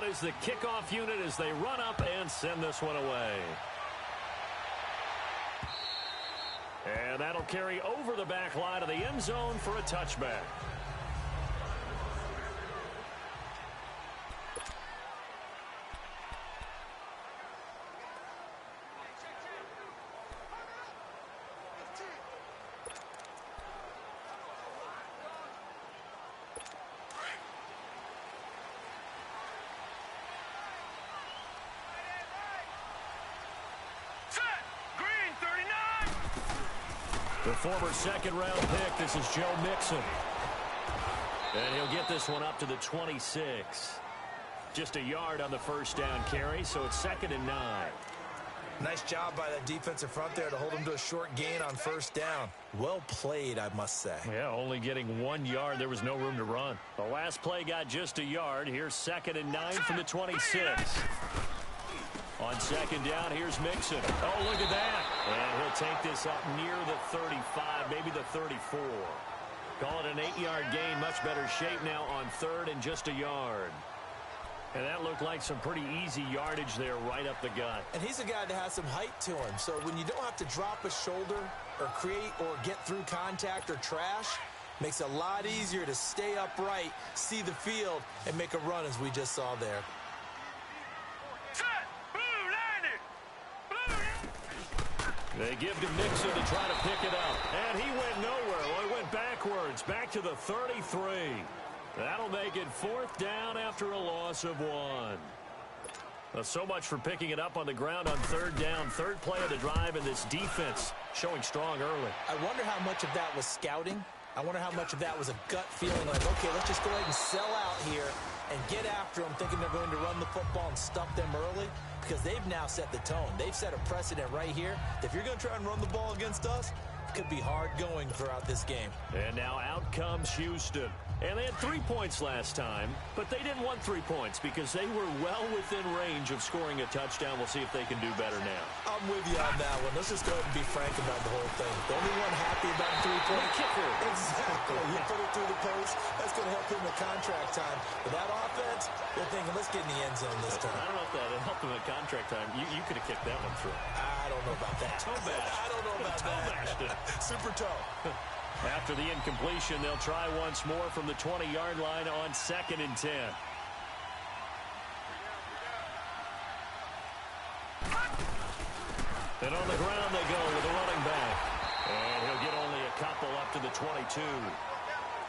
out is the kickoff unit as they run up and send this one away. And that'll carry over the back line of the end zone for a touchback. The former second-round pick, this is Joe Mixon. And he'll get this one up to the 26. Just a yard on the first down carry, so it's 2nd and 9. Nice job by that defensive front there to hold him to a short gain on first down. Well played, I must say. Yeah, only getting 1 yard. There was no room to run. The last play got just a yard. Here's 2nd and 9 from the 26. On second down, here's Mixon. Oh, look at that. And he'll take this up near the 35, maybe the 34. Call it an 8-yard gain. Much better shape now on 3rd and just a yard. And that looked like some pretty easy yardage there right up the gut. And he's a guy that has some height to him. So when you don't have to drop a shoulder or create or get through contact or trash, makes it a lot easier to stay upright, see the field, and make a run as we just saw there. They give to Mixon to try to pick it up. And he went nowhere. Well, he went backwards, back to the 33. That'll make it 4th down after a loss of 1. Well, so much for picking it up on the ground on 3rd down. 3rd play of the drive, and this defense showing strong early. I wonder how much of that was scouting. I wonder how much of that was a gut feeling like, okay, let's just go ahead and sell out here and get after them, thinking they're going to run the football and stump them early, because they've now set the tone. They've set a precedent right here. If you're going to try and run the ball against us, it could be hard going throughout this game. And now out comes Houston. And they had 3 points last time, but they didn't want 3 points because they were well within range of scoring a touchdown. We'll see if they can do better now. I'm with you on that one. Let's just go ahead and be frank about the whole thing. The only one happy about 3-point kicker. Exactly. He put it through the post. That's going to help him in contract time. But that offense, they're thinking, let's get in the end zone this time. I don't know if that helped him in contract time. You could have kicked that one through. I don't know about that. Toe bash. I don't know about that. Super toe. After the incompletion, they'll try once more from the 20-yard line on 2nd and 10. And on the ground they go with a running back. And he'll get only a couple up to the 22.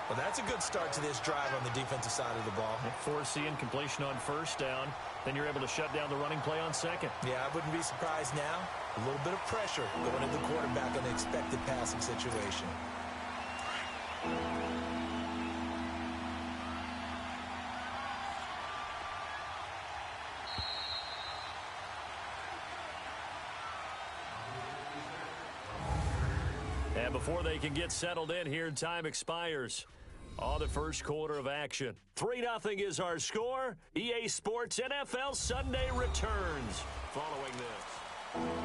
Well, that's a good start to this drive on the defensive side of the ball. Force the incompletion on 1st down. Then you're able to shut down the running play on 2nd. Yeah, I wouldn't be surprised now. A little bit of pressure going into the quarterback on the expected passing situation. And before they can get settled in here, time expires on the first quarter of action. 3-0 is our score. EA Sports NFL Sunday returns following this.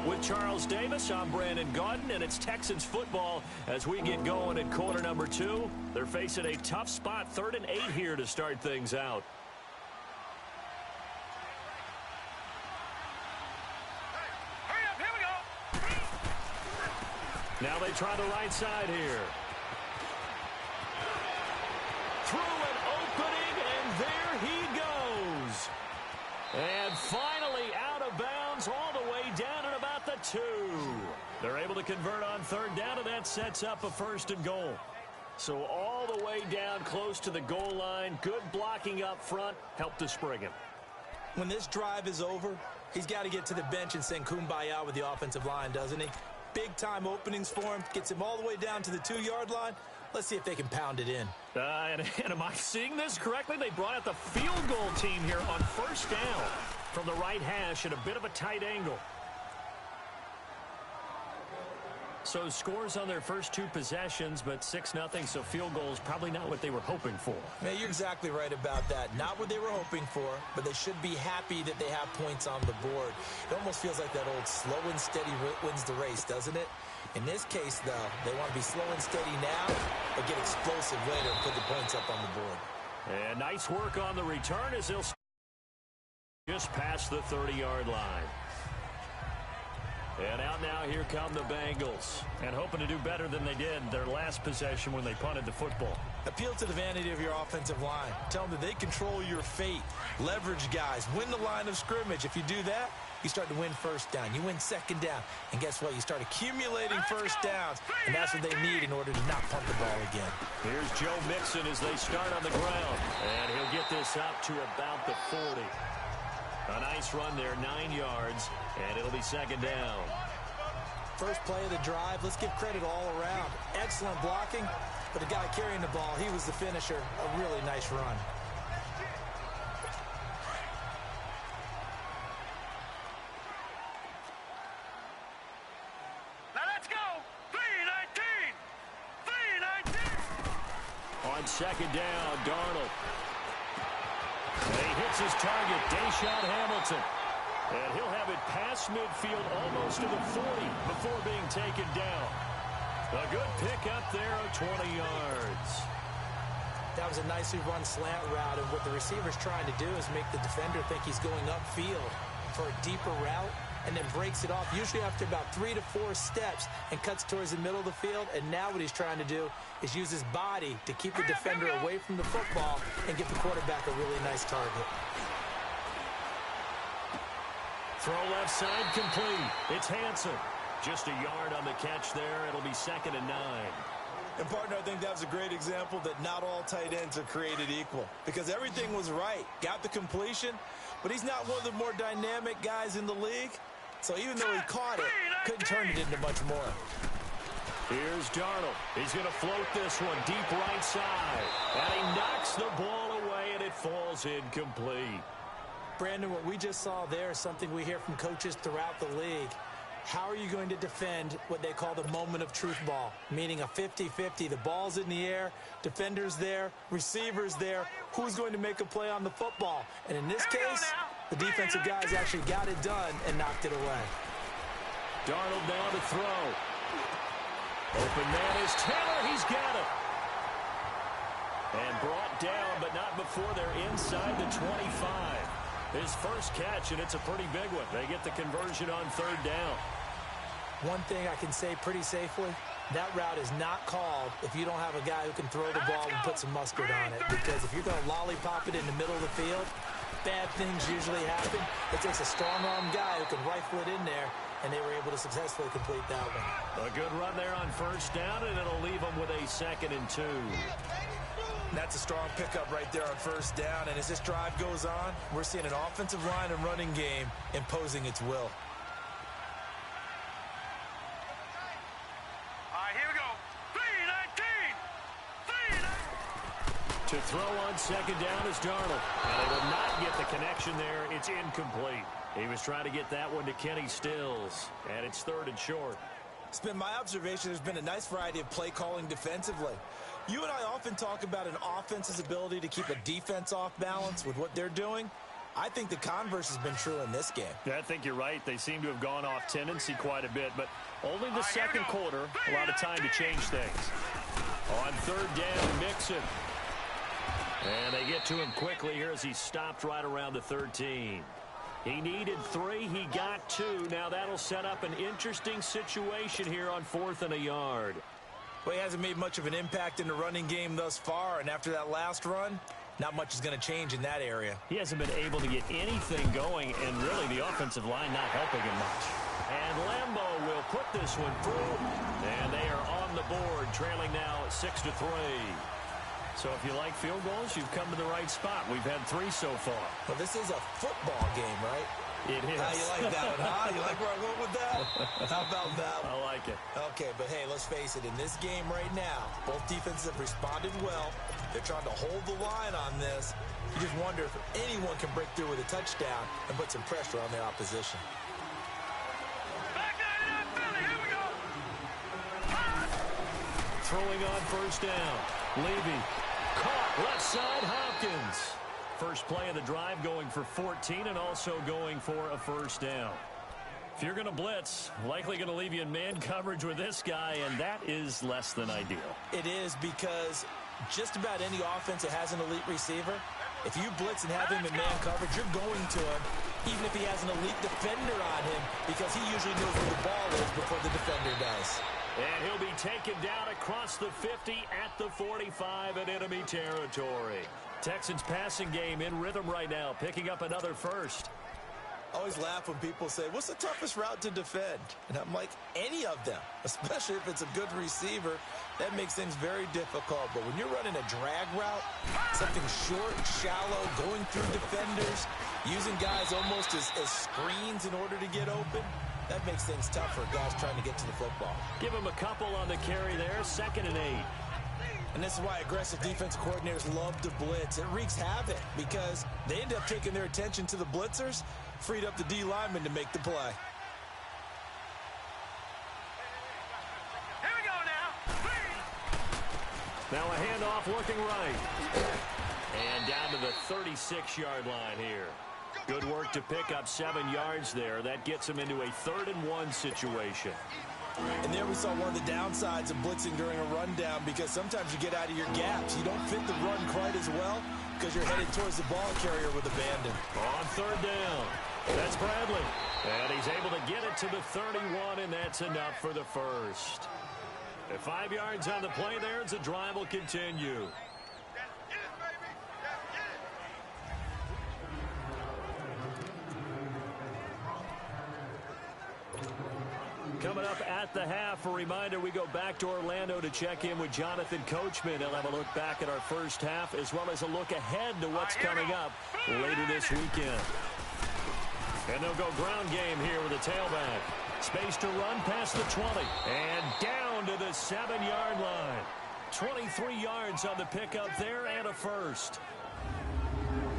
With Charles Davis, I'm Brandon Gaudin, and it's Texans football as we get going at quarter number 2. They're facing a tough spot, 3rd and 8 here to start things out. Now they try the right side here. Through an opening, and there he goes. And finally out of bounds all the way down at about the 2. They're able to convert on 3rd down, and that sets up a 1st and goal. So all the way down close to the goal line. Good blocking up front. Helped to spring him. When this drive is over, he's got to get to the bench and sing kumbaya with the offensive line, doesn't he? Big-time openings for him. Gets him all the way down to the 2-yard line. Let's see if they can pound it in. And am I seeing this correctly? They brought out the field goal team here on 1st down from the right hash at a bit of a tight angle. So scores on their first 2 possessions, but 6-0, so field goals probably not what they were hoping for. Yeah, you're exactly right about that. Not what they were hoping for, but they should be happy that they have points on the board. It almost feels like that old slow and steady wins the race, doesn't it? In this case, though, they want to be slow and steady now, but get explosive later and put the points up on the board. And nice work on the return as they'll just past the 30-yard line. And out now, here come the Bengals. And hoping to do better than they did their last possession when they punted the football. Appeal to the vanity of your offensive line. Tell them that they control your fate. Leverage guys. Win the line of scrimmage. If you do that, you start to win first down. You win second down. And guess what? You start accumulating first downs. And that's what they need in order to not punt the ball again. Here's Joe Mixon as they start on the ground. And he'll get this up to about the 40. A nice run there, 9 yards, and it'll be second down. First play of the drive, let's give credit all around. Excellent blocking, but the guy carrying the ball, he was the finisher. A really nice run. Now let's go. 3-19. 3-19. On second down, Darnold. And he hits his target, Deshaun Hamilton. And he'll have it past midfield almost to the 40 before being taken down. A good pickup there of 20 yards. That was a nicely run slant route, and what the receiver's trying to do is make the defender think he's going upfield for a deeper route, and then breaks it off, usually after about 3 to 4 steps, and cuts towards the middle of the field. And now what he's trying to do is use his body to keep the defender away from the football and give the quarterback a really nice target. Throw left side complete. It's Hanson. Just a yard on the catch there. It'll be second and 9. And, partner, I think that was a great example that not all tight ends are created equal, because everything was right. Got the completion, but he's not one of the more dynamic guys in the league. So even though he caught it, couldn't turn it into much more. Here's Darnold. He's going to float this one deep right side. And he knocks the ball away, and it falls incomplete. Brandon, what we just saw there is something we hear from coaches throughout the league. How are you going to defend what they call the moment of truth ball, meaning a 50-50? The ball's in the air, defender's there, receiver's there. Who's going to make a play on the football? And in this case, the defensive guys actually got it done and knocked it away. Darnold now to throw. Open man is Taylor. He's got it. And brought down, but not before they're inside the 25. His first catch, and it's a pretty big one. They get the conversion on third down. One thing I can say pretty safely, that route is not called if you don't have a guy who can throw the ball and put some mustard on it. Because if you're going to lollipop it in the middle of the field, bad things usually happen. It takes a strong-arm guy who can rifle it in there, and they were able to successfully complete that one. A good run there on first down, and it'll leave them with a 2nd and 2. That's a strong pickup right there on first down. And as this drive goes on, we're seeing an offensive line and running game imposing its will. All right, here we go. 3-19. 3-19. To throw on second down is Darnold. And they will not get the connection there. It's incomplete. He was trying to get that one to Kenny Stills. And it's 3rd and short. It's been my observation there's been a nice variety of play calling defensively. You and I often talk about an offense's ability to keep a defense off balance with what they're doing. I think the converse has been true in this game. Yeah, I think you're right. They seem to have gone off tendency quite a bit, but only the second quarter, a lot of time to change things. On third down, Mixon. And they get to him quickly here as he stopped right around the 13. He needed 3. He got 2. Now that'll set up an interesting situation here on 4th and a yard. Well, he hasn't made much of an impact in the running game thus far, and after that last run, not much is going to change in that area. He hasn't been able to get anything going, and really the offensive line not helping him much. And Lambeau will put this one through, and they are on the board, trailing now 6-3. So if you like field goals, you've come to the right spot. We've had 3 so far. Well, this is a football game, right? It is. How you like that one, huh? You like where I went with that? How about that one? I like it. Okay, but hey, let's face it. In this game right now, both defenses have responded well. They're trying to hold the line on this. You just wonder if anyone can break through with a touchdown and put some pressure on their opposition. Back 99 Philly. Here we go. Throwing on first down. Levy. Caught left side, Hopkins. First play of the drive going for 14 and also going for a first down. If you're going to blitz, likely going to leave you in man coverage with this guy, and that is less than ideal. It is, because just about any offense that has an elite receiver, if you blitz and have him in man coverage, you're going to him even if he has an elite defender on him, because he usually knows where the ball is before the defender does. And he'll be taken down across the 50 at the 45 in enemy territory. Texans passing game in rhythm right now, picking up another first. I always laugh when people say, what's the toughest route to defend? And I'm like, any of them, especially if it's a good receiver. That makes things very difficult. But when you're running a drag route, something short, shallow, going through defenders, using guys almost as screens in order to get open, that makes things tough for guys trying to get to the football. Give him a couple on the carry there, 2nd and 8. And this is why aggressive defense coordinators love to blitz. It wreaks havoc because they end up taking their attention to the blitzers, freed up the D lineman to make the play. Here we go now. Now a handoff looking right. And down to the 36-yard line here. Good work to pick up 7 yards there. That gets him into a 3rd and 1 situation. And there we saw one of the downsides of blitzing during a rundown, because sometimes you get out of your gaps. You don't fit the run quite as well because you're headed towards the ball carrier with abandon. On 3rd down, that's Bradley. And he's able to get it to the 31, and that's enough for the first. At 5 yards on the play there, the drive will continue. Coming up at the half, a reminder, we go back to Orlando to check in with Jonathan Coachman. He'll have a look back at our first half as well as a look ahead to what's coming up later this weekend. And they'll go ground game here with a tailback. Space to run past the 20 and down to the 7-yard line. 23 yards on the pickup there and a first.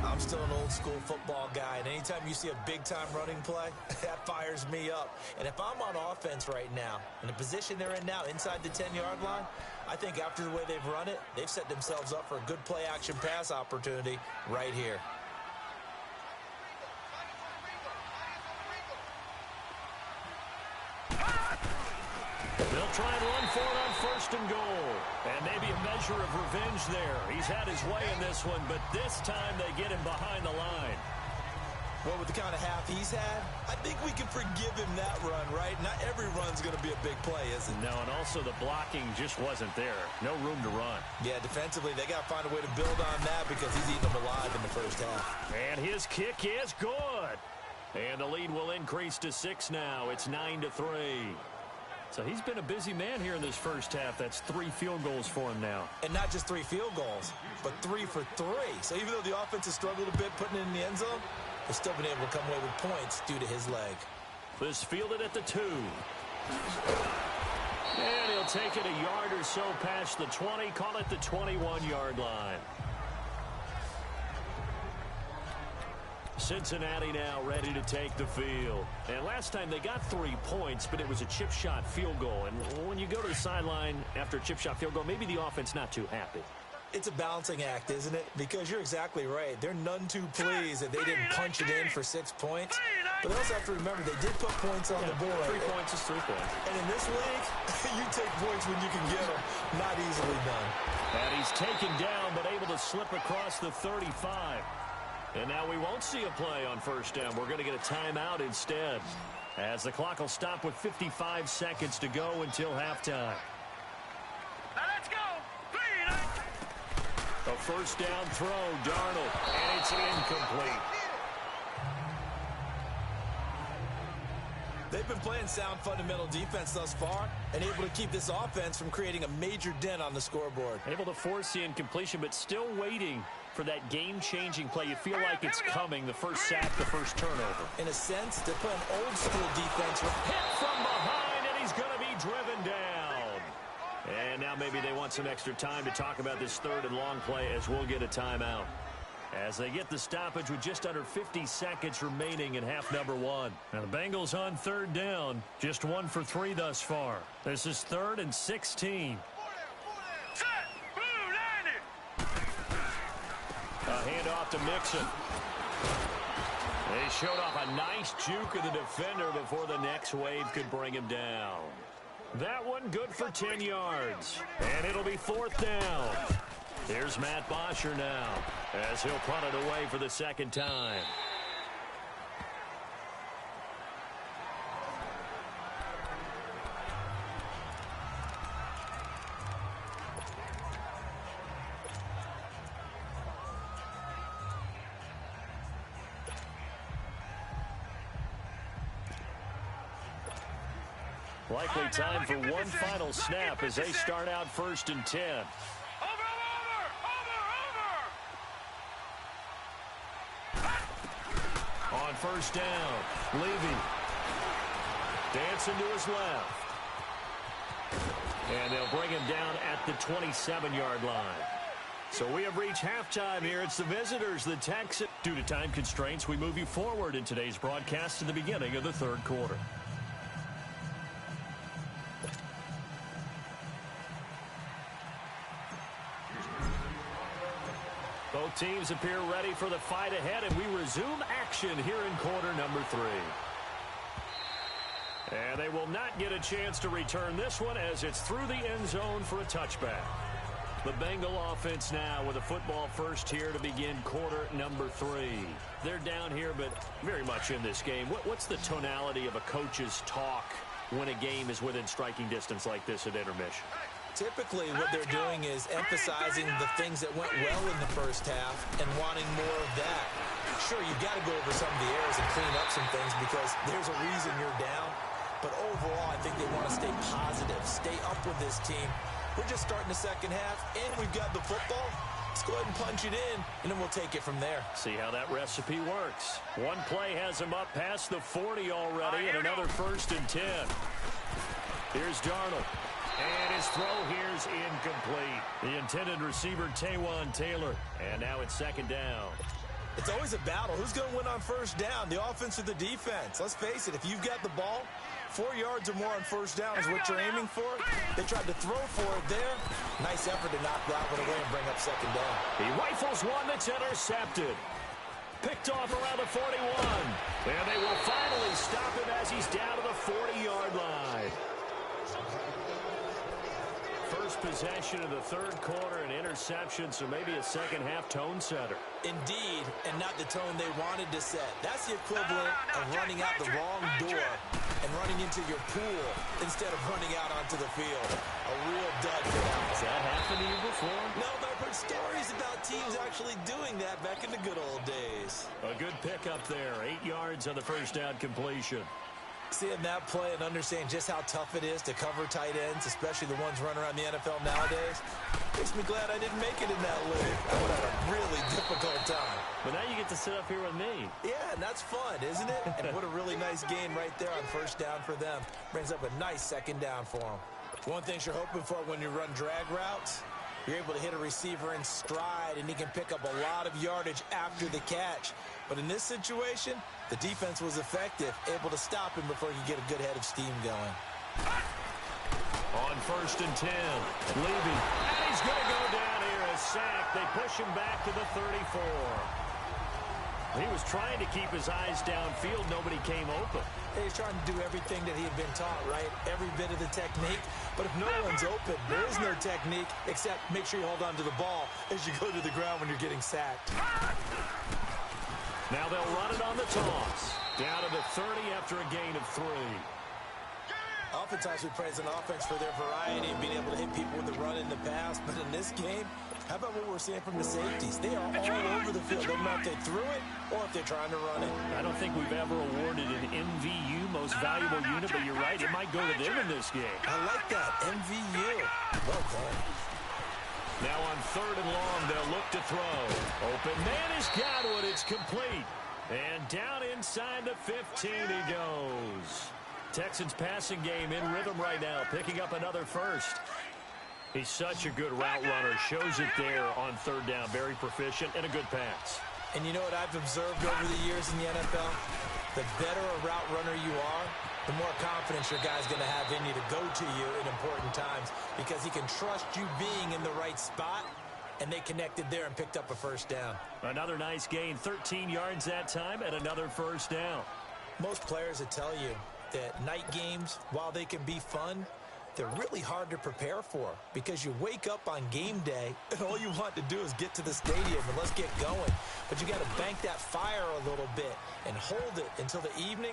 I'm still an old-school football guy, and anytime you see a big-time running play, that fires me up. And if I'm on offense right now, in the position they're in now, inside the 10-yard line, I think after the way they've run it, they've set themselves up for a good play-action pass opportunity right here. They'll try and run for it on 1st and goal. And maybe a measure of revenge there. He's had his way in this one, but this time they get him behind the line. Well, with the kind of half he's had, I think we can forgive him that run, right? Not every run's going to be a big play, is it? No, and also the blocking just wasn't there. No room to run. Yeah, defensively, they got to find a way to build on that because he's eating them alive in the first half. And his kick is good. And the lead will increase to 6 now. It's 9-3. So he's been a busy man here in this first half. That's 3 field goals for him now. And not just 3 field goals, but 3 for 3. So even though the offense has struggled a bit putting it in the end zone, they've still been able to come away with points due to his leg. This fielded at the 2. And he'll take it a yard or so past the 20. Call it the 21-yard line. Cincinnati now ready to take the field. And last time they got 3 points, but it was a chip shot field goal. And when you go to the sideline after a chip shot field goal, maybe the offense not too happy. It's a balancing act, isn't it? Because you're exactly right. They're none too pleased that they didn't punch it in for 6 points. But they also have to remember they did put points on the board. 3 points is 3 points. And in this league, you take points when you can get them. Not easily done. And he's taken down, but able to slip across the 35. And now we won't see a play on 1st down. We're going to get a timeout instead, as the clock will stop with 55 seconds to go until halftime. Now let's go. A 1st down throw, Darnold, and it's incomplete. They've been playing sound fundamental defense thus far and able to keep this offense from creating a major dent on the scoreboard. Able to force the incompletion, but still waiting for that game-changing play. You feel like it's coming, the first sack, the first turnover. In a sense, they're playing old-school defense. Hit from behind, and he's going to be driven down. And now maybe they want some extra time to talk about this 3rd and long play, as we'll get a timeout. As they get the stoppage with just under 50 seconds remaining in half number 1. Now the Bengals on 3rd down, just 1 for 3 thus far. This is 3rd and 16. Set. Blue 90. A handoff to Mixon. They showed off a nice juke of the defender before the next wave could bring him down. That one good for 10 yards. And it'll be 4th down. Here's Matt Bosher now, as he'll punt it away for the 2nd time. Likely time for one final snap as they start out 1st and 10. On 1st down, Levy dancing to his left. And they'll bring him down at the 27-yard line. So we have reached halftime here. It's the visitors, the Texans. Due to time constraints, we move you forward in today's broadcast to the beginning of the 3rd quarter. Both teams appear ready for the fight ahead, and we resume action here in quarter number 3. And they will not get a chance to return this one as it's through the end zone for a touchback. The Bengal offense now with a football first here to begin quarter number 3. They're down here, but very much in this game. What's the tonality of a coach's talk when a game is within striking distance like this at intermission? Typically, what they're doing is emphasizing the things that went well in the first half and wanting more of that. Sure, you've got to go over some of the errors and clean up some things because there's a reason you're down. But overall, I think they want to stay positive, stay up with this team. We're just starting the second half, and we've got the football. Let's go ahead and punch it in, and then we'll take it from there. See how that recipe works. One play has him up past the 40 already, and another 1st and 10. Here's Darnold. And his throw here's incomplete. The intended receiver, Taywan Taylor. And now it's 2nd down. It's always a battle. Who's going to win on 1st down, the offense or the defense? Let's face it, if you've got the ball, 4 yards or more on 1st down is what you're aiming for. They tried to throw for it there. Nice effort to knock that one away and bring up 2nd down. He rifles one that's intercepted. Picked off around the 41. And they will finally stop him as he's down to the 40-yard line. First possession of the 3rd quarter, an interception, so maybe a second-half tone setter. Indeed, and not the tone they wanted to set. That's the equivalent of running out the wrong door and running into your pool instead of running out onto the field. A real dud for that. Has that happened to you before? No, but I've heard stories about teams actually doing that back in the good old days. A good pickup there. 8 yards on the 1st down completion. Seeing that play and understanding just how tough it is to cover tight ends, especially the ones running around the NFL nowadays, makes me glad I didn't make it in that league. I would have a really difficult time. But now you get to sit up here with me. Yeah, and that's fun, isn't it? And what a really nice game right there on 1st down for them. Brings up a nice 2nd down for them. One thing you're hoping for when you run drag routes, you're able to hit a receiver in stride, and he can pick up a lot of yardage after the catch. But in this situation, the defense was effective, able to stop him before he could get a good head of steam going. On 1st and 10, Levy. And he's going to go down here, a sack. They push him back to the 34. He was trying to keep his eyes downfield. Nobody came open. He's trying to do everything that he had been taught, right? Every bit of the technique. But if no one's open, there is no technique except make sure you hold on to the ball as you go to the ground when you're getting sacked. Now they'll run it on the toss. Down to the 30 after a gain of 3. Oftentimes we praise an offense for their variety and being able to hit people with the run in the past. But in this game, how about what we're seeing from the safeties? They are all over the field. They don't know if they threw it or if they're trying to run it. I don't think we've ever awarded an MVU, most valuable unit, but you're right. It might go to them in this game. I like that. MVU. Well done. Now on 3rd and long, they'll look to throw. Open man has got it. It's complete. And down inside the 15 he goes. Texans passing game in rhythm right now, picking up another 1st. He's such a good route runner. Shows it there on 3rd down. Very proficient and a good pass. And you know what I've observed over the years in the NFL? The better a route runner you are, the more confidence your guy's going to have in you to go to you in important times because he can trust you being in the right spot, and they connected there and picked up a 1st down. Another nice gain, 13 yards that time, and another 1st down. Most players would tell you that night games, while they can be fun, they're really hard to prepare for because you wake up on game day and all you want to do is get to the stadium and let's get going. But you got to bank that fire a little bit and hold it until the evening.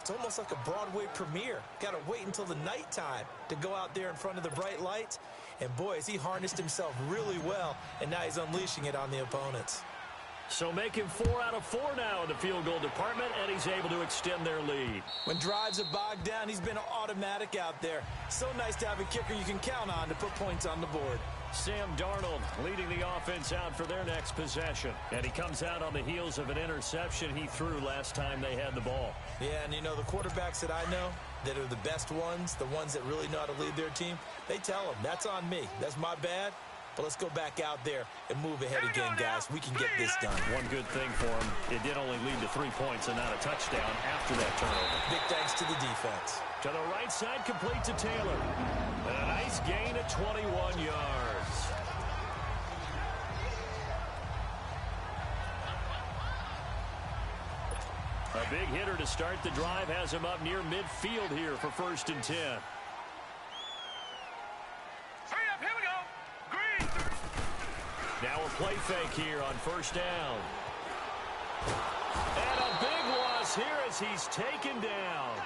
It's almost like a Broadway premiere. Got to wait until the nighttime to go out there in front of the bright lights. And boy, has he harnessed himself really well, and now he's unleashing it on the opponents. So making 4 out of 4 now in the field goal department, and he's able to extend their lead. When drives are bogged down, he's been automatic out there. So nice to have a kicker you can count on to put points on the board. Sam Darnold leading the offense out for their next possession. And he comes out on the heels of an interception he threw last time they had the ball. Yeah, and you know, the quarterbacks that I know that are the best ones, the ones that really know how to lead their team, they tell them, that's on me. That's my bad. But let's go back out there and move ahead again, guys. We can get this done. One good thing for him, it did only lead to 3 points and not a touchdown after that turnover. Big thanks to the defense. To the right side, complete to Taylor. And a nice gain of 21 yards. A big hitter to start the drive has him up near midfield here for 1st and 10. Now a play fake here on 1st down. And a big loss here as he's taken down.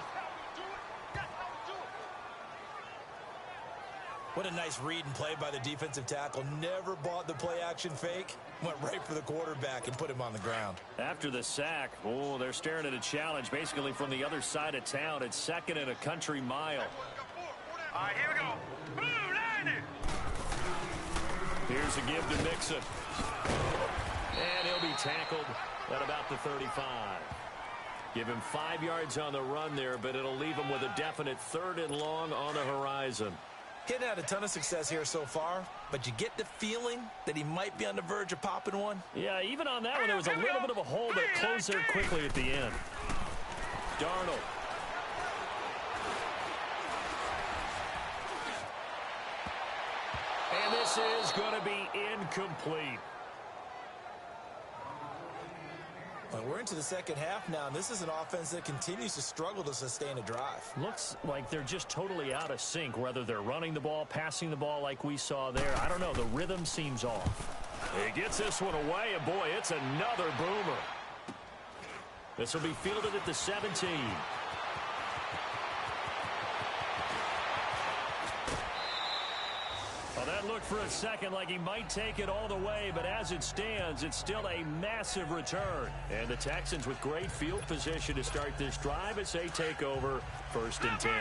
What a nice read and play by the defensive tackle. Never bought the play action fake. Went right for the quarterback and put him on the ground. After the sack, oh, they're staring at a challenge basically from the other side of town. It's 2nd and a country mile. All right, here we go. Blue 90. Here's a give to Mixon. And he'll be tackled at about the 35. Give him 5 yards on the run there, but it'll leave him with a definite 3rd and long on the horizon. Hitting had a ton of success here so far, but you get the feeling that he might be on the verge of popping one. Yeah, even on that one, there was a little bit of a hole that closed there quickly at the end. Darnold. And this is going to be incomplete. Well, we're into the second half now, and this is an offense that continues to struggle to sustain a drive. Looks like they're just totally out of sync, whether they're running the ball, passing the ball like we saw there. I don't know. The rhythm seems off. He gets this one away, and boy, it's another boomer. This will be fielded at the 17. Well, that looked for a second like he might take it all the way, but as it stands, it's still a massive return. And the Texans with great field position to start this drive as they take over 1st and 10.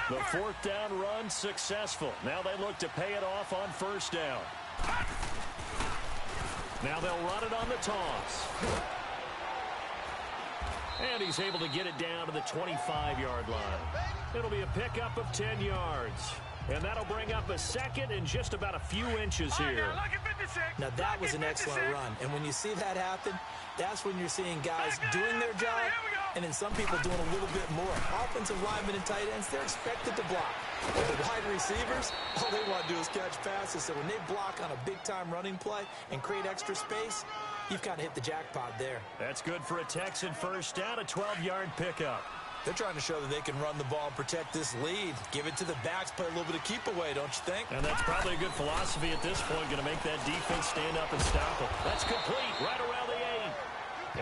The 4th down run successful. Now they look to pay it off on 1st down. Now they'll run it on the toss. And he's able to get it down to the 25-yard line. It'll be a pickup of 10 yards. And that'll bring up a 2nd and just about a few inches here. Now that was an excellent run. And when you see that happen, that's when you're seeing guys doing their job and then some people doing a little bit more. Offensive linemen and tight ends, they're expected to block. But the wide receivers, all they want to do is catch passes. So when they block on a big-time running play and create extra space, you've kind of hit the jackpot there. That's good for a Texan 1st down, a 12-yard pickup. They're trying to show that they can run the ball and protect this lead. Give it to the backs, play a little bit of keep away, don't you think? And that's probably a good philosophy at this point, going to make that defense stand up and stop them. That's complete, right around the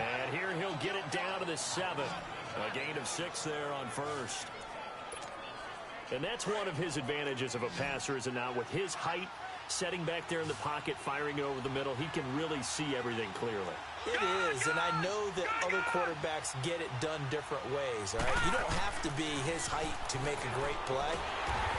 8. And here he'll get it down to the 7. A gain of 6 there on 1st. And that's one of his advantages of a passer, is it not? With his height, setting back there in the pocket, firing over the middle, he can really see everything clearly. It is, and I know that other quarterbacks get it done different ways, all right? You don't have to be his height to make a great play,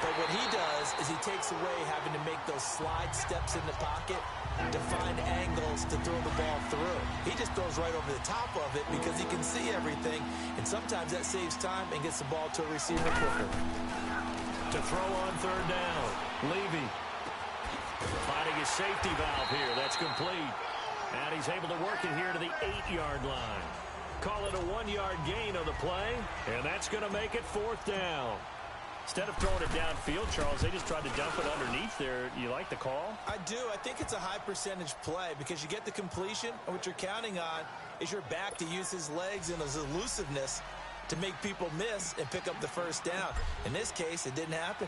but what he does is he takes away having to make those slide steps in the pocket to find angles to throw the ball through. He just throws right over the top of it because he can see everything, and sometimes that saves time and gets the ball to a receiver quicker. To throw on 3rd down, Levy finding his safety valve here. That's complete. And he's able to work it here to the 8-yard line. Call it a 1-yard gain on the play, and that's going to make it 4th down. Instead of throwing it downfield, Charles, they just tried to dump it underneath there. You like the call? I do. I think it's a high-percentage play because you get the completion, and what you're counting on is your back to use his legs and his elusiveness to make people miss and pick up the 1st down. In this case, it didn't happen.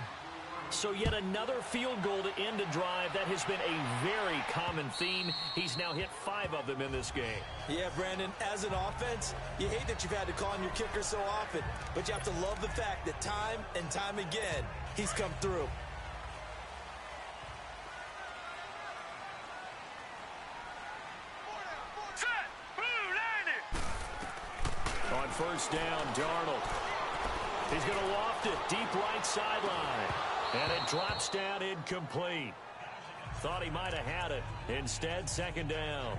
So yet another field goal to end a drive. That has been a very common theme. He's now hit 5 of them in this game. Yeah, Brandon, as an offense, you hate that you've had to call on your kicker so often, but you have to love the fact that time and time again, he's come through. Set. first down, Darnold. He's going to loft it deep right sideline. And it drops down incomplete. Thought he might have had it. Instead, second down.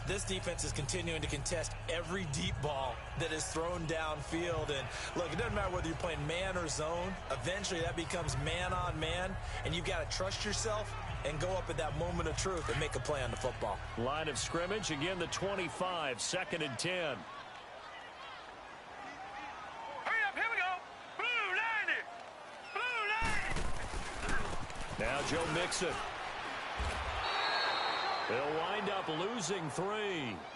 This defense is continuing to contest every deep ball that is thrown downfield. And look, it doesn't matter whether you're playing man or zone. Eventually, that becomes man on man. And you've got to trust yourself and go up at that moment of truth and make a play on the football. Line of scrimmage, again the 25, second and 10. Hurry up, here we go. Blue 90. Blue 90. Now Joe Mixon. They'll wind up losing 3.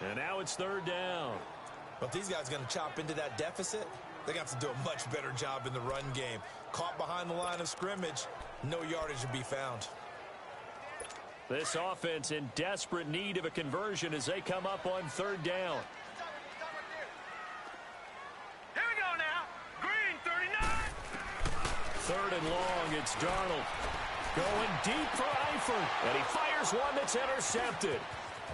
And now it's third down. But if these guys are going to chop into that deficit, they're going to have to do a much better job in the run game. Caught behind the line of scrimmage, no yardage to be found. This offense in desperate need of a conversion as they come up on third down. Here we go now. Green 39. Third and long, it's Darnold. Going deep for Eifert. And he fires one that's intercepted.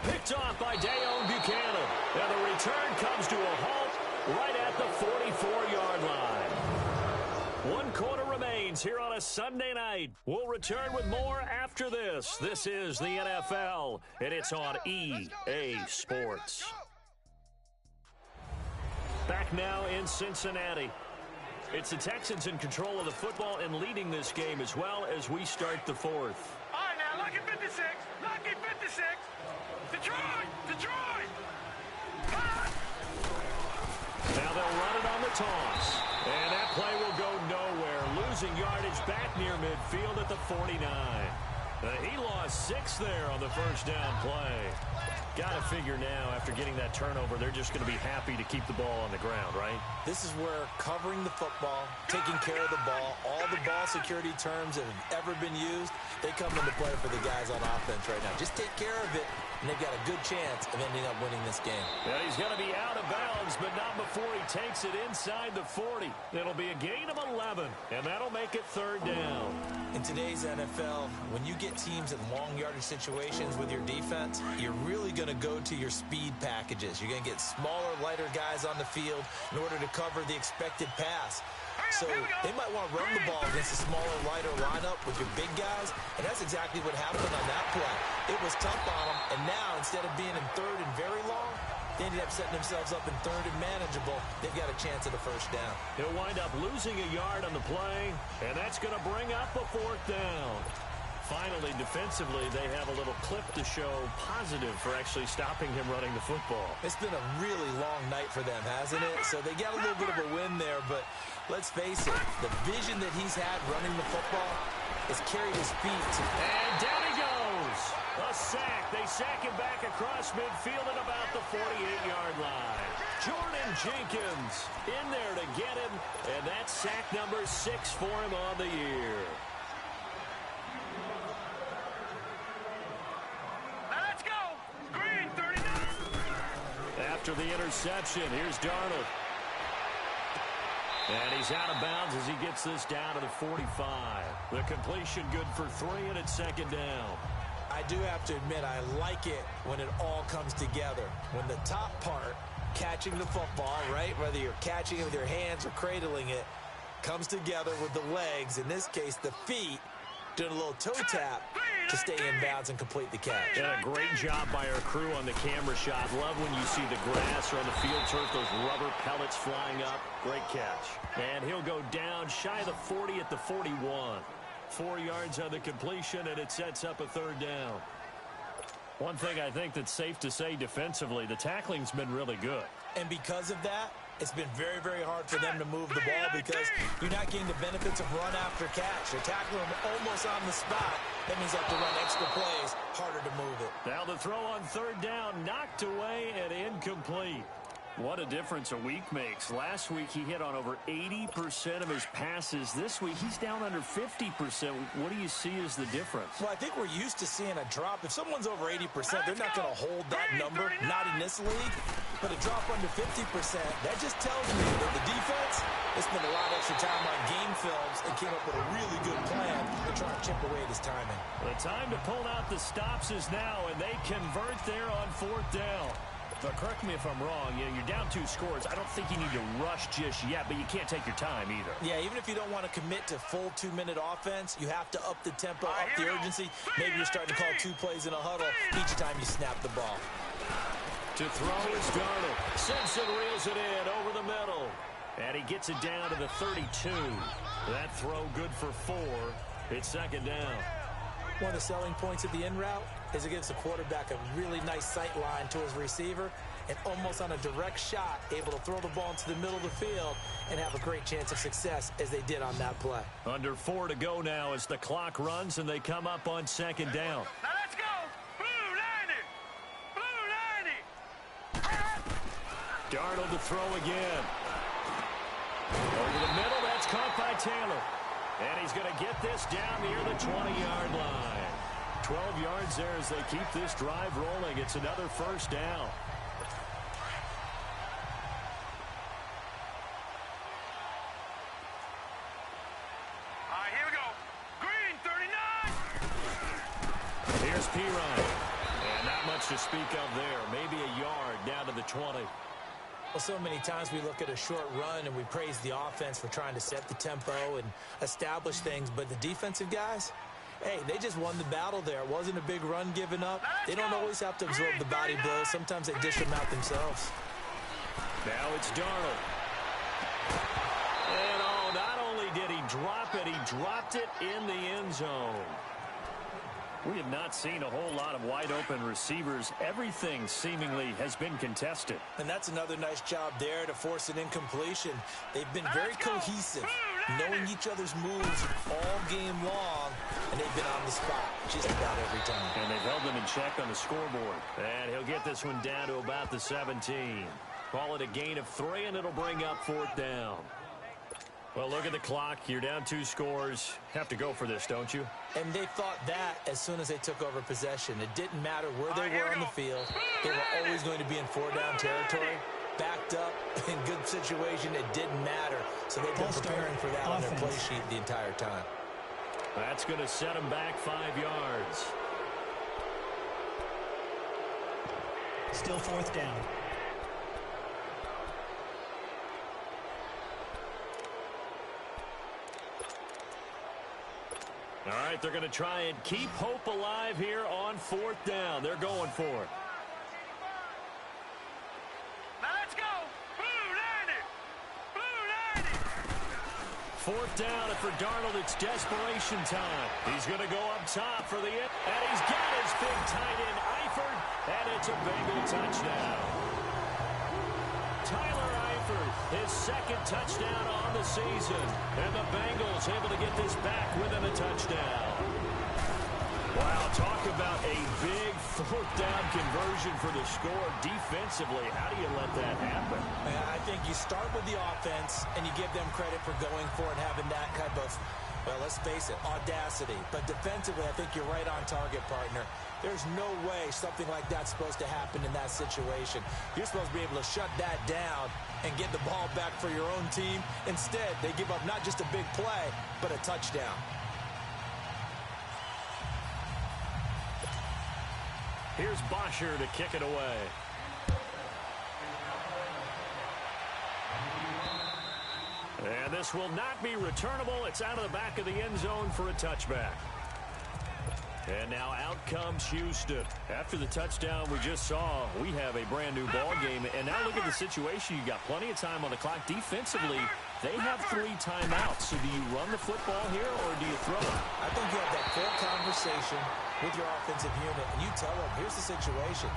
Picked off by Dayon Buchanan. And the return comes to a halt right at the 44-yard line. 1 quarter remains here on a Sunday night. We'll return with more after this. This is the NFL, and it's on EA Sports. Back now in Cincinnati. It's the Texans in control of the football and leading this game as well as we start the fourth. All right, now, lucky 56. Lucky 56. Detroit. Detroit. Hot. Now they'll run it on the toss. And that play will go nowhere. Losing yardage back near midfield at the 49. He lost 6 there on the first down play. Got to figure now, after getting that turnover, they're just going to be happy to keep the ball on the ground, right? This is where covering the football, taking care of the ball, all the ball security terms that have ever been used, they come into play for the guys on offense right now. Just take care of it, and they've got a good chance of ending up winning this game. Yeah, he's going to be out of bounds, but not before he takes it inside the 40. It'll be a gain of 11, and that'll make it third down. In today's NFL, when you get teams in long yardage situations with your defense, you're really going to go to your speed packages. You're going to get smaller, lighter guys on the field in order to cover the expected pass. So they might want to run the ball against a smaller, lighter lineup with your big guys, and that's exactly what happened on that play. It was tough on them, and now instead of being in third and very long, they ended up setting themselves up in third and manageable. They've got a chance at a first down. He'll wind up losing a yard on the play, and that's going to bring up a fourth down. Finally, defensively, they have a little clip to show positive for actually stopping him running the football. It's been a really long night for them, hasn't it? So they got a little bit of a win there, but let's face it, the vision that he's had running the football has carried his feet. And down he goes. A sack. They sack him back across midfield at about the 48-yard line. Jordan Jenkins in there to get him, and that's sack number 6 for him on the year. Let's go. Green 39. After the interception, here's Darnold. And he's out of bounds as he gets this down to the 45. The completion good for 3, and it's second down. I do have to admit, I like it when it all comes together. When the top part, catching the football, right, whether you're catching it with your hands or cradling it, comes together with the legs, in this case the feet, doing a little toe tap to stay in bounds and complete the catch. And a great job by our crew on the camera shot. Love when you see the grass or on the field turf, those rubber pellets flying up. Great catch. And he'll go down shy of the 40 at the 41. 4 yards on the completion, and it sets up a third down. One thing I think that's safe to say defensively, the tackling's been really good. And because of that, it's been very, very hard for them to move the ball because you're not getting the benefits of run after catch. They're tackling them almost on the spot. That means they have to run extra plays, harder to move it. Now the throw on third down, knocked away and incomplete. What a difference a week makes. Last week he hit on over 80% of his passes. This week he's down under 50%. What do you see as the difference? Well, I think we're used to seeing a drop. If someone's over 80%, they're not going to hold that number, not in this league. But a drop under 50%, that just tells me that the defense has spent a lot of extra time on game films and came up with a really good plan to try and chip away at his timing. The time to pull out the stops is now, and they convert there on fourth down. But correct me if I'm wrong, you're down 2 scores. I don't think you need to rush just yet, but you can't take your time either. Yeah, even if you don't want to commit to full 2-minute offense, you have to up the tempo, up the urgency. Maybe you're starting to call 2 plays in a huddle each time you snap the ball. To throw is Darnold. Simpson reels it in over the middle. And he gets it down to the 32. That throw good for 4. It's second down. One of the selling points of the in route is it gives the quarterback a really nice sight line to his receiver and almost on a direct shot able to throw the ball into the middle of the field and have a great chance of success as they did on that play. Under 4 to go now as the clock runs and they come up on second down. Now let's go. Blue 90. Blue 90. Darnold to throw again. Over the middle, that's caught by Taylor. And he's going to get this down near the 20-yard line. 12 yards there as they keep this drive rolling. It's another first down. All right, here we go. Green 39. Here's Pirine. And not much to speak of there. Maybe a yard down to the 20. Well, so many times we look at a short run and we praise the offense for trying to set the tempo and establish things, but the defensive guys, hey, they just won the battle there. It wasn't a big run given up. They don't always have to absorb the body blows. Sometimes they dish them out themselves. Now it's Darnold. And not only did he drop it, he dropped it in the end zone. We have not seen a whole lot of wide-open receivers. Everything seemingly has been contested. And that's another nice job there to force an incompletion. They've been very cohesive, knowing each other's moves all game long, and they've been on the spot just about every time. And they've held them in check on the scoreboard. And he'll get this one down to about the 17. Call it a gain of 3, and it'll bring up 4th down. Well, look at the clock. You're down 2 scores. Have to go for this, don't you? And they thought that as soon as they took over possession. It didn't matter where they were on the field. They were always going to be in 4-down territory. Backed up, in good situation, it didn't matter. So they've been preparing for that on their play sheet the entire time. That's going to set them back 5 yards. Still 4th down. All right, they're going to try and keep hope alive here on 4th down. They're going for it. Now let's go. Blue 90. Blue 90. 4th down, and for Darnold, it's desperation time. He's going to go up top for the end, and he's got his big tight end, Eifert, and it's a Bengal touchdown. Tyler Eifert, his 2nd touchdown on the season, and the Bengals able to get this back within a touchdown. Wow, talk about a big 4th down conversion for the score. Defensively, how do you let that happen? I think you start with the offense, and you give them credit for going for it, having that type of, well, let's face it, audacity. But defensively, I think you're right on target, partner. There's no way something like that's supposed to happen in that situation. You're supposed to be able to shut that down and get the ball back for your own team. Instead, they give up not just a big play, but a touchdown. Here's Bosher to kick it away. And this will not be returnable. It's out of the back of the end zone for a touchback. And now out comes Houston. After the touchdown we just saw, we have a brand new ball game. And now look at the situation. You got plenty of time on the clock. Defensively, they have 3 timeouts. So do you run the football here or do you throw it? I think you have that full conversation with your offensive unit, and you tell them, here's the situation.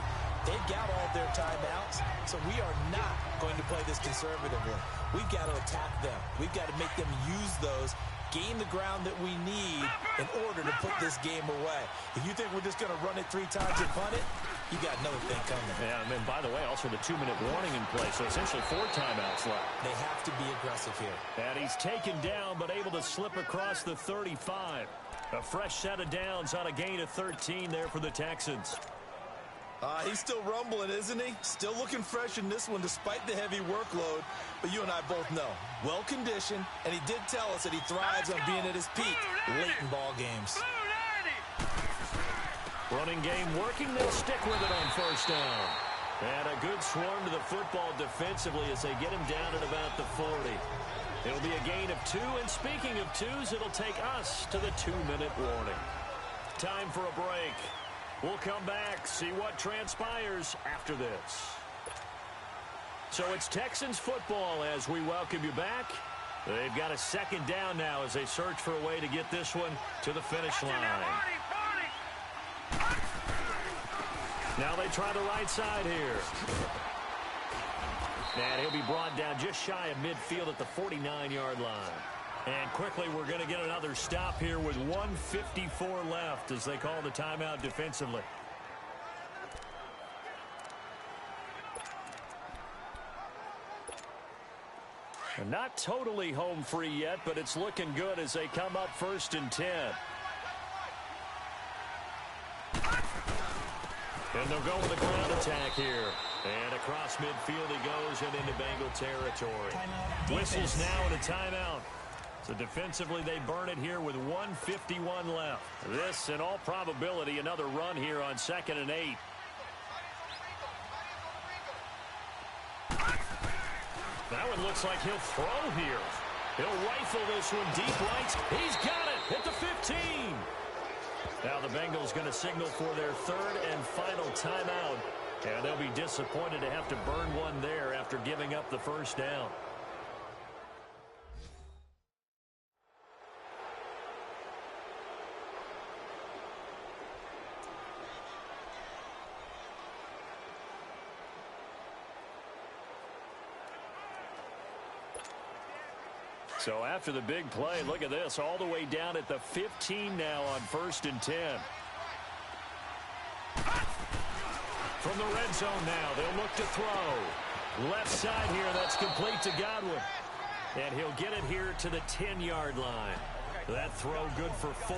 They've got all their timeouts, so we are not going to play this conservatively. We've got to attack them. We've got to make them use those, gain the ground that we need in order to put this game away. If you think we're just going to run it 3 times and punt it, you got another thing coming. Yeah, and by the way, also the 2-minute warning in play, so essentially 4 timeouts left. They have to be aggressive here. And he's taken down, but able to slip across the 35. A fresh set of downs on a gain of 13 there for the Texans. He's still rumbling, isn't he? Still looking fresh in this one despite the heavy workload. But you and I both know, well-conditioned, and he did tell us that he thrives on being at his peak late in ball games. Running game working. They'll stick with it on 1st down. And a good swarm to the football defensively as they get him down at about the 40. It'll be a gain of 2, and speaking of 2s, it'll take us to the 2-minute warning. Time for a break. We'll come back, see what transpires after this. So it's Texans football as we welcome you back. They've got a second down now as they search for a way to get this one to the finish line. Now they try the right side here. And he'll be brought down just shy of midfield at the 49-yard line. And quickly we're going to get another stop here with 1:54 left as they call the timeout defensively. Not totally home free yet, but it's looking good as they come up 1st and 10. And they'll go with a ground attack here. And across midfield he goes and into Bengal territory. Whistles now and a timeout. So defensively they burn it here with 1:51 left. This, in all probability, another run here on 2nd and 8. That one looks like he'll throw here. He'll rifle this one deep right. He's got it at the 15. Now the Bengals going to signal for their 3rd and final timeout. And they'll be disappointed to have to burn one there after giving up the first down. So after the big play, look at this, all the way down at the 15 now on 1st and 10. From the red zone now, they'll look to throw. Left side here, that's complete to Godwin. And he'll get it here to the 10-yard line. That throw good for 4.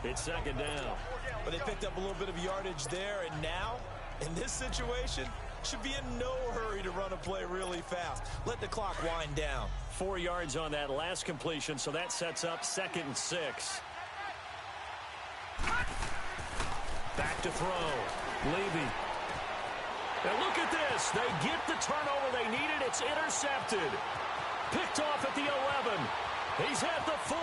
It's 2nd down. But they picked up a little bit of yardage there, and now, in this situation, should be in no hurry to run a play really fast. Let the clock wind down. 4 yards on that last completion, so that sets up 2nd and 6. Back to throw. Levy. And look at this. They get the turnover they needed. It's intercepted. Picked off at the 11. He's at the 40.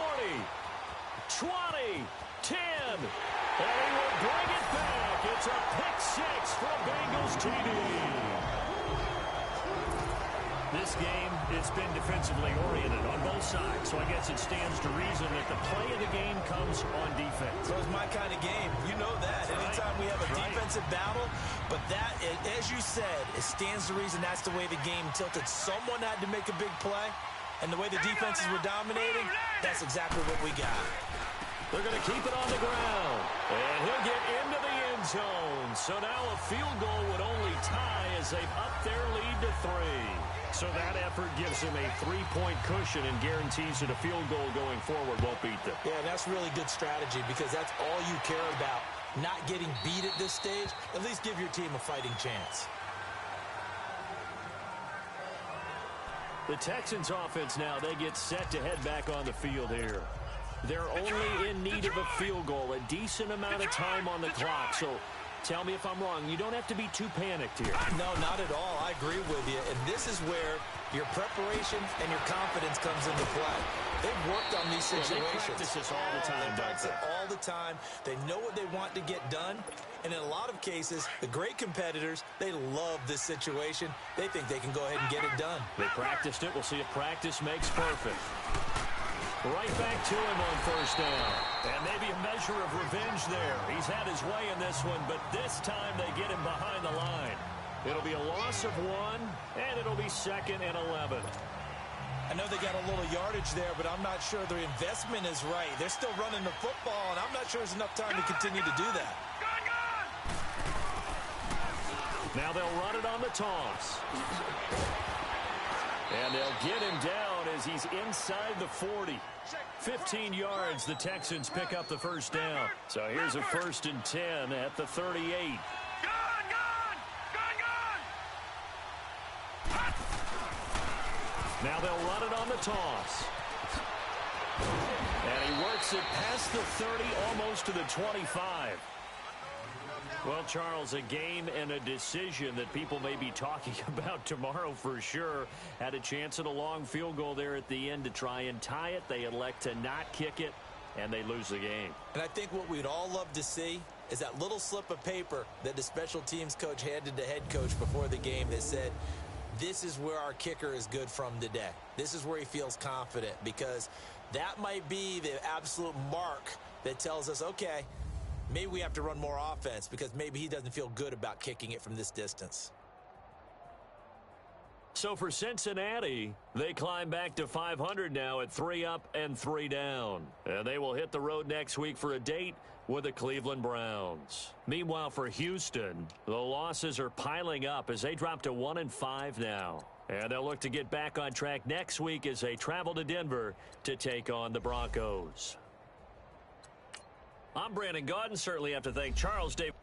20. 10. And he will bring it back. It's a pick-6 for a Bengals TD. This game, it's been defensively oriented on both sides, so I guess it stands to reason that the play of the game comes on defense. So it's my kind of game. You know that. Anytime we have a defensive battle, but that, as you said, it stands to reason that's the way the game tilted. Someone had to make a big play, and the way the defenses were dominating, that's exactly what we got. They're going to keep it on the ground, and he'll get into the end zone. So now a field goal would only tie as they've upped their lead to 3. So that effort gives them a 3-point cushion and guarantees that a field goal going forward won't beat them. Yeah, that's really good strategy because that's all you care about. Not getting beat at this stage. At least give your team a fighting chance. The Texans offense now, they get set to head back on the field here. They're only in need of a field goal, a decent amount of time on the clock. So tell me if I'm wrong. You don't have to be too panicked here. No, not at all. I agree with you. And this is where your preparation and your confidence comes into play. They've worked on these situations. They practice this all the time. They practice it all the time. They know what they want to get done. And in a lot of cases, the great competitors, they love this situation. They think they can go ahead and get it done. They practiced it. We'll see if practice makes perfect. Right back to him on 1st down. And maybe a measure of revenge there. He's had his way in this one, but this time they get him behind the line. It'll be a loss of 1, and it'll be 2nd and 11. I know they got a little yardage there, but I'm not sure their investment is right. They're still running the football, and I'm not sure there's enough time to continue to do that. Now they'll run it on the toss. And they'll get him down as he's inside the 40. 15 yards, the Texans pick up the 1st down. So here's a 1st and 10 at the 38. Now they'll run it on the toss. And he works it past the 30, almost to the 25. Well, Charles, a game and a decision that people may be talking about tomorrow for sure. Had a chance at a long field goal there at the end to try and tie it. They elect to not kick it, and they lose the game. And I think what we'd all love to see is that little slip of paper that the special teams coach handed the head coach before the game that said, this is where our kicker is good from today. This is where he feels confident, because that might be the absolute mark that tells us, okay, maybe we have to run more offense because maybe he doesn't feel good about kicking it from this distance. So for Cincinnati, they climb back to 500 now at 3 up and 3 down. And they will hit the road next week for a date with the Cleveland Browns. Meanwhile, for Houston, the losses are piling up as they drop to 1-5 now. And they'll look to get back on track next week as they travel to Denver to take on the Broncos. I'm Brandon Gaudin. Certainly have to thank Charles Davis.